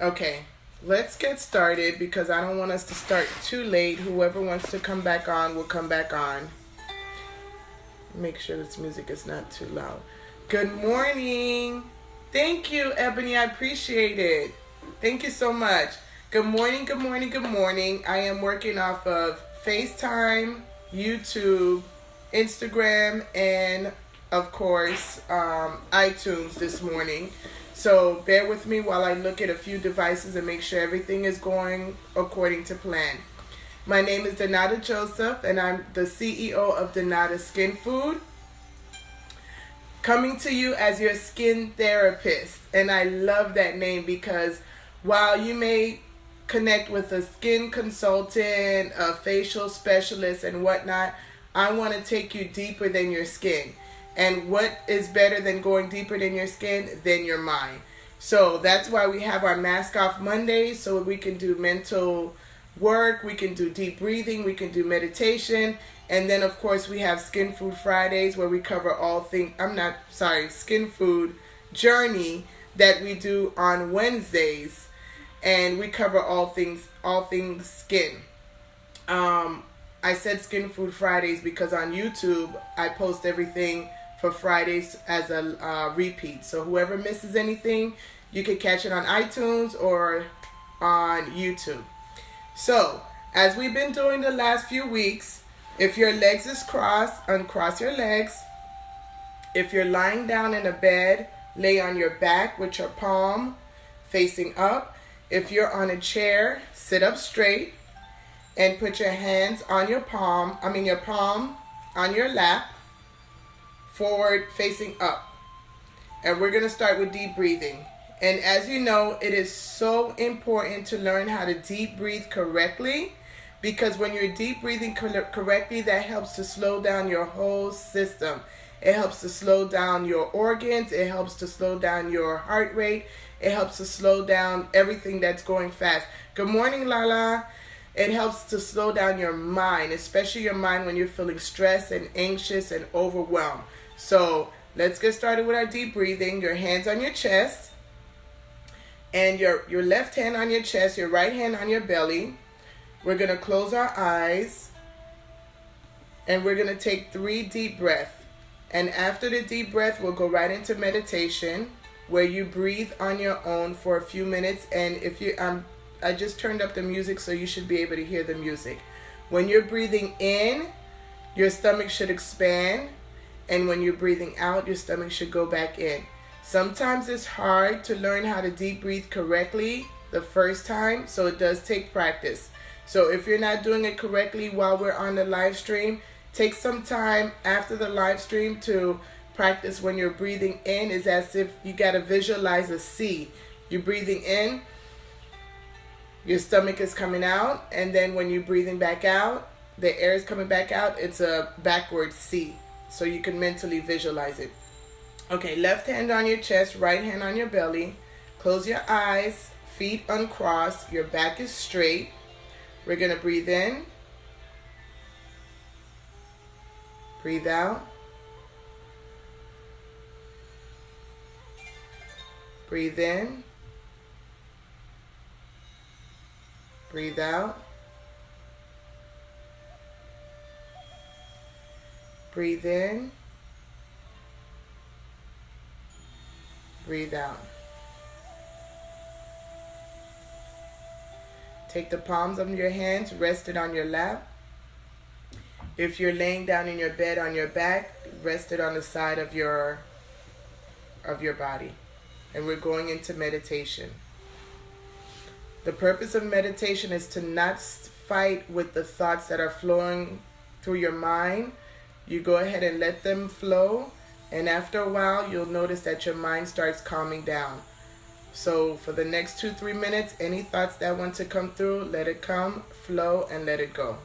Okay, let's get started because I don't want us to start too late. Whoever wants to come back on will come back on. Make sure this music is not too loud. Good morning. Thank you, Ebony. I appreciate it. Thank you so much. Good morning, good morning, good morning. I am working off of FaceTime, YouTube, Instagram, and of course, iTunes this morning. So bear with me while I look at a few devices and make sure everything is going according to plan. My name is Donata Joseph, and I'm the CEO of Donata Skinfood, coming to you as your skin therapist. And I love that name because while you may connect with a skin consultant, a facial specialist, and whatnot, I want to take you deeper than your skin. And what is better than going deeper than your skin than your mind? So that's why we have our Mask Off Mondays, so we can do mental work, we can do deep breathing, we can do meditation, and then of course we have Skin Food Fridays where we cover all things, Skin Food Journey that we do on Wednesdays, and we cover all things skin. I said Skin Food Fridays because on YouTube I post everything for Fridays as a repeat. So whoever misses anything, you can catch it on iTunes or on YouTube. So, as we've been doing the last few weeks, if your legs is crossed, uncross your legs. If you're lying down in a bed, lay on your back with your palm facing up. If you're on a chair, sit up straight and put your hands on your palm on your lap, forward facing up. And we're going to start with deep breathing. And as you know, it is so important to learn how to deep breathe correctly, because when you're deep breathing correctly, that helps to slow down your whole system. It helps to slow down your organs. It helps to slow down your heart rate. It helps to slow down everything that's going fast. Good morning, Lala. It helps to slow down your mind, especially your mind when you're feeling stressed and anxious and overwhelmed. So let's get started with our deep breathing. Your hands on your chest. And your left hand on your chest, your right hand on your belly. We're going to close our eyes. And we're going to take 3 deep breaths. And after the deep breath, we'll go right into meditation, where you breathe on your own for a few minutes. And if you, I just turned up the music, so you should be able to hear the music. When you're breathing in, your stomach should expand. And when you're breathing out, your stomach should go back in. Sometimes it's hard to learn how to deep breathe correctly the first time, so it does take practice. So if you're not doing it correctly while we're on the live stream, take some time after the live stream to practice. When you're breathing in, is as if you got to visualize a C. You're breathing in, your stomach is coming out, and then when you're breathing back out, the air is coming back out. It's a backward C, so you can mentally visualize it. Okay, left hand on your chest, right hand on your belly. Close your eyes, feet uncrossed, your back is straight. We're going to breathe in. Breathe out. Breathe in. Breathe out. Breathe in. Breathe out. Take the palms of your hands, rest it on your lap. If you're laying down in your bed on your back, rest it on the side of your body. And we're going into meditation. The purpose of meditation is to not fight with the thoughts that are flowing through your mind. You go ahead and let them flow. And after a while, you'll notice that your mind starts calming down. So for the next 2-3 minutes, any thoughts that want to come through, let it come, flow, and let it go.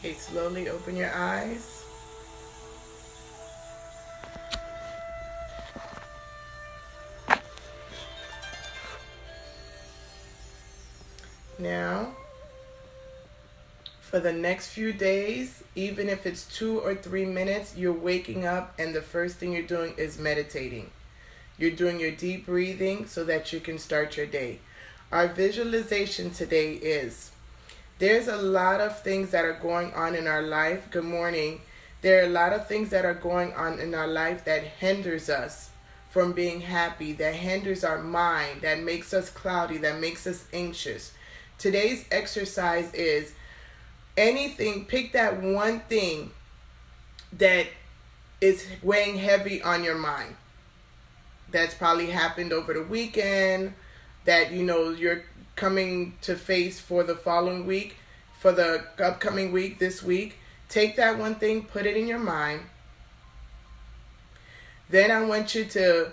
Okay, slowly open your eyes. Now, for the next few days, even if it's 2 or 3 minutes, you're waking up and the first thing you're doing is meditating. You're doing your deep breathing so that you can start your day. Our visualization today is, there's a lot of things that are going on in our life. Good morning. There are a lot of things that are going on in our life that hinders us from being happy, that hinders our mind, that makes us cloudy, that makes us anxious. Today's exercise is pick that one thing that is weighing heavy on your mind. That's probably happened over the weekend, that you're coming to face for the following week, for the upcoming week, this week. Take that one thing, put it in your mind. Then I want you to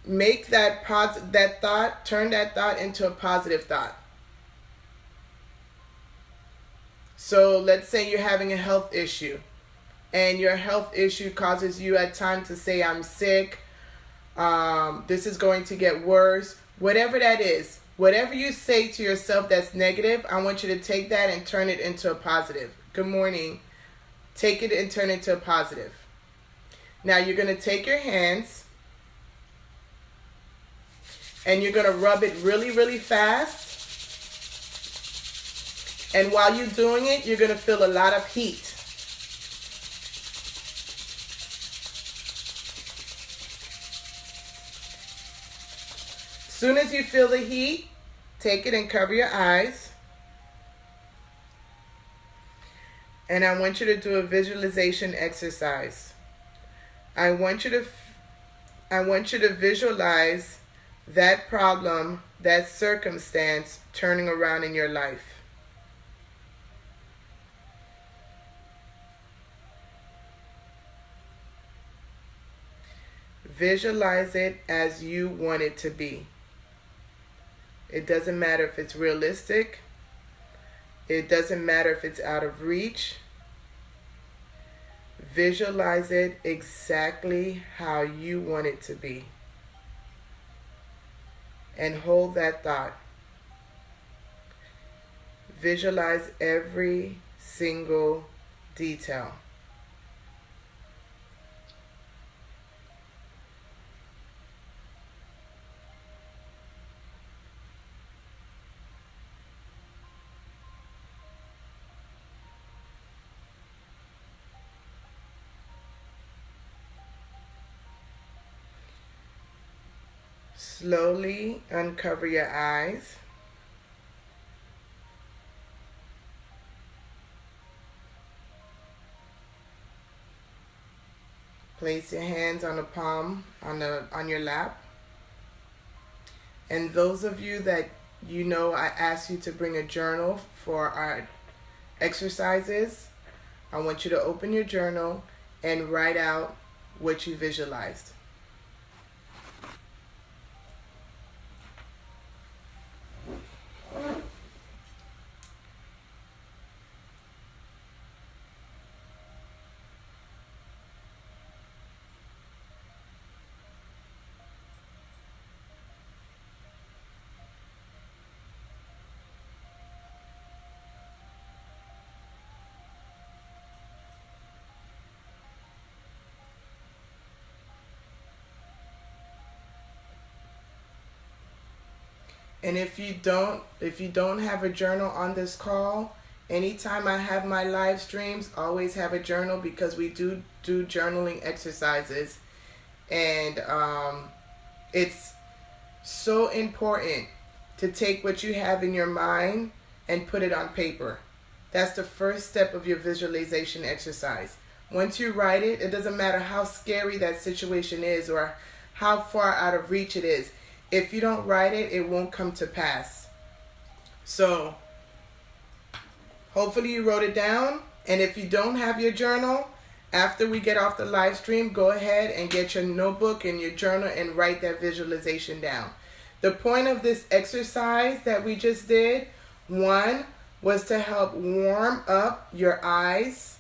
make that thought, turn that thought into a positive thought. So let's say you're having a health issue, and your health issue causes you at times to say, I'm sick, this is going to get worse. Whatever that is, whatever you say to yourself that's negative, I want you to take that and turn it into a positive. Good morning. Take it and turn it into a positive. Now you're going to take your hands and you're going to rub it really, really fast. And while you're doing it, you're going to feel a lot of heat. As soon as you feel the heat, take it and cover your eyes. And I want you to do a visualization exercise. I want you to visualize that problem, that circumstance turning around in your life. Visualize it as you want it to be. It doesn't matter if it's realistic. It doesn't matter if it's out of reach. Visualize it exactly how you want it to be. And hold that thought. Visualize every single detail. Slowly uncover your eyes. Place your hands on the palm, on your lap. And those of you that I asked you to bring a journal for our exercises. I want you to open your journal and write out what you visualized. And if you don't have a journal on this call, anytime I have my live streams, always have a journal, because we do journaling exercises. And it's so important to take what you have in your mind and put it on paper. That's the first step of your visualization exercise. Once you write it, it doesn't matter how scary that situation is or how far out of reach it is. If you don't write it, it won't come to pass. So, hopefully you wrote it down. And if you don't have your journal, after we get off the live stream, go ahead and get your notebook and your journal and write that visualization down. The point of this exercise that we just did, 1, was to help warm up your eyes.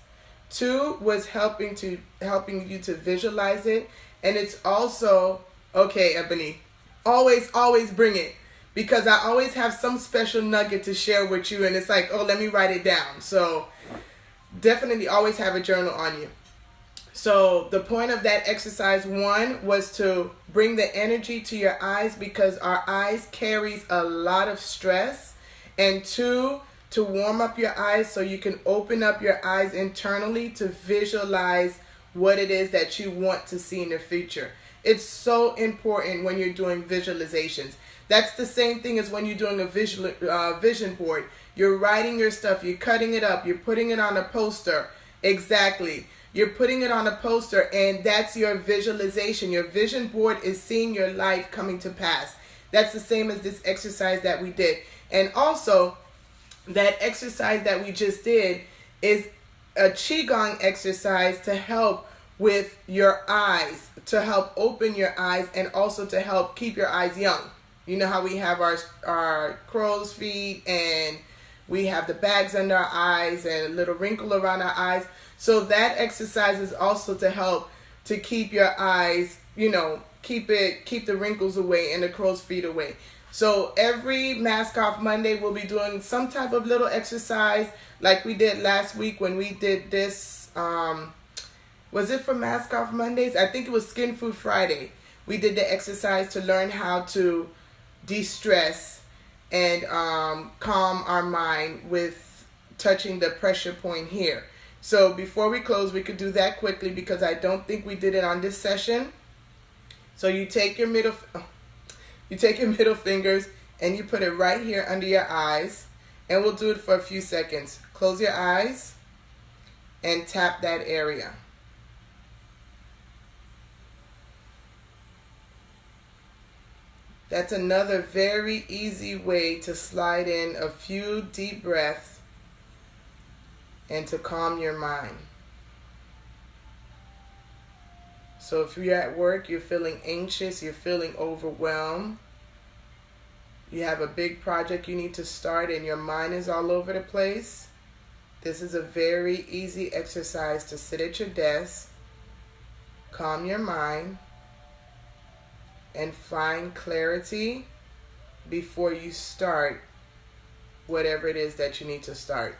2 was helping you to visualize it. And it's also, okay, Ebony, always bring it, because I always have some special nugget to share with you, and it's like, oh, let me write it down. So definitely always have a journal on you. So the point of that exercise 1 was to bring the energy to your eyes, because our eyes carries a lot of stress. And 2, to warm up your eyes so you can open up your eyes internally to visualize what it is that you want to see in the future. It's so important when you're doing visualizations. That's the same thing as when you're doing a vision board. You're writing your stuff, you're cutting it up, you're putting it on a poster. Exactly. You're putting it on a poster, and that's your visualization. Your vision board is seeing your life coming to pass. That's the same as this exercise that we did. And also, that exercise that we just did is a Qigong exercise to help with your eyes, to help open your eyes, and also to help keep your eyes young. You know how we have our crow's feet, and we have the bags under our eyes and a little wrinkle around our eyes. So that exercise is also to help to keep your eyes, keep the wrinkles away and the crow's feet away. So every Mask Off Monday, we'll be doing some type of little exercise like we did last week when we did this. Was it for Mask Off Mondays? I think it was Skinfood Friday. We did the exercise to learn how to de-stress and calm our mind with touching the pressure point here. So before we close, we could do that quickly because I don't think we did it on this session. So you take your middle fingers and you put it right here under your eyes, and we'll do it for a few seconds. Close your eyes and tap that area. That's another very easy way to slide in a few deep breaths and to calm your mind. So if you're at work, you're feeling anxious, you're feeling overwhelmed, you have a big project you need to start and your mind is all over the place, this is a very easy exercise to sit at your desk, calm your mind, and find clarity before you start whatever it is that you need to start.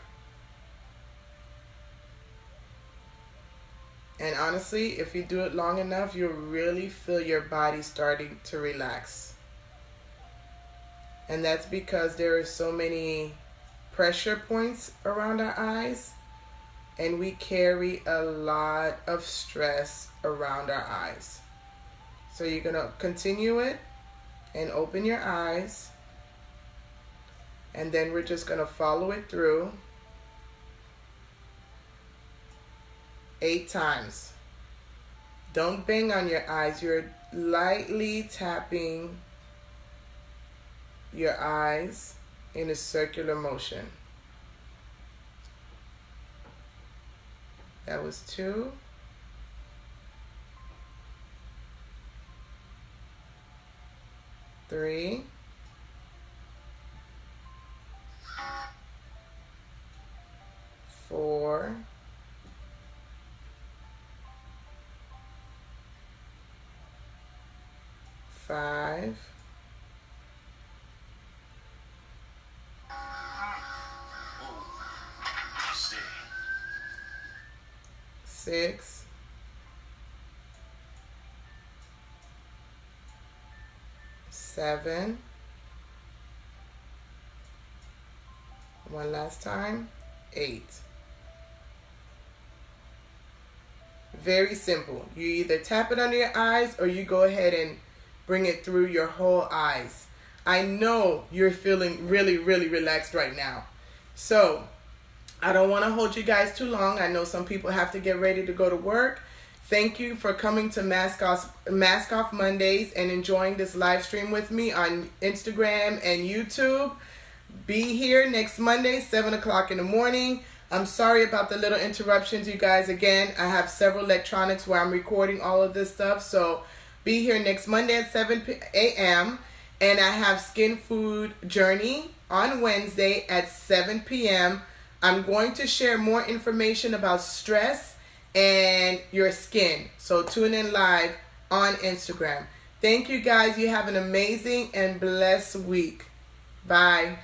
And honestly, if you do it long enough, you'll really feel your body starting to relax. And that's because there are so many pressure points around our eyes, and we carry a lot of stress around our eyes. So you're going to continue it and open your eyes, and then we're just going to follow it through 8 times. Don't bang on your eyes. You're lightly tapping your eyes in a circular motion. That was 2. 3. 4. 5. 6. 7. One last time. 8. Very simple. You either tap it under your eyes or you go ahead and bring it through your whole eyes. I know you're feeling really, really relaxed right now. So I don't want to hold you guys too long. I know some people have to get ready to go to work. Thank you for coming to Mask Off Mondays and enjoying this live stream with me on Instagram and YouTube. Be here next Monday, 7 o'clock in the morning. I'm sorry about the little interruptions, you guys. Again, I have several electronics where I'm recording all of this stuff. So be here next Monday at 7 a.m. And I have Skinfood Journey on Wednesday at 7 p.m. I'm going to share more information about stress and your skin. So tune in live on Instagram. Thank you guys. You have an amazing and blessed week. Bye.